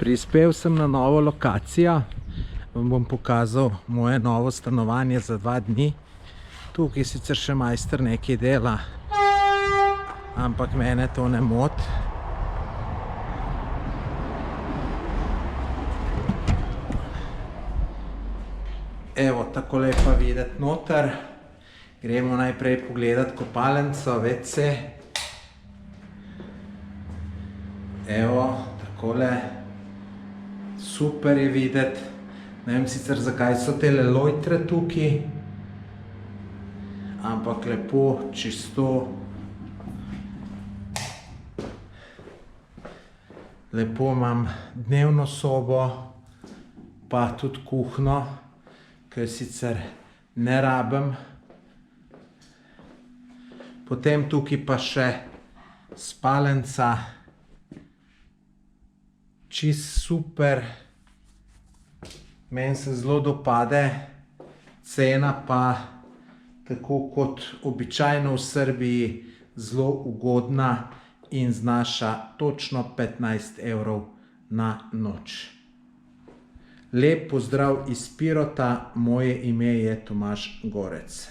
Prispel sem na novo lokacijo. Vam bom pokazal moje novo stanovanje za 2 dni. Tukaj sicer še majster nekaj dela, ampak mene to ne moti. Evo, tako lepa videti noter. Gremo najprej pogledati kopalnico, WC. Evo, takole. Super je videti. Ne vem sicer, zakaj so tele lojtre tukaj, ampak lepo, čisto. Lepo imam dnevno sobo, pa tudi kuhno, ki sicer ne rabim. Potem tukaj pa še spalnica. Čisto super. Meni se zelo dopade. Cena pa, tako kot običajno v Srbiji, zelo ugodna in znaša točno 15 € na noč. Lep pozdrav iz Pirota, moje ime je Tomaž Gorec.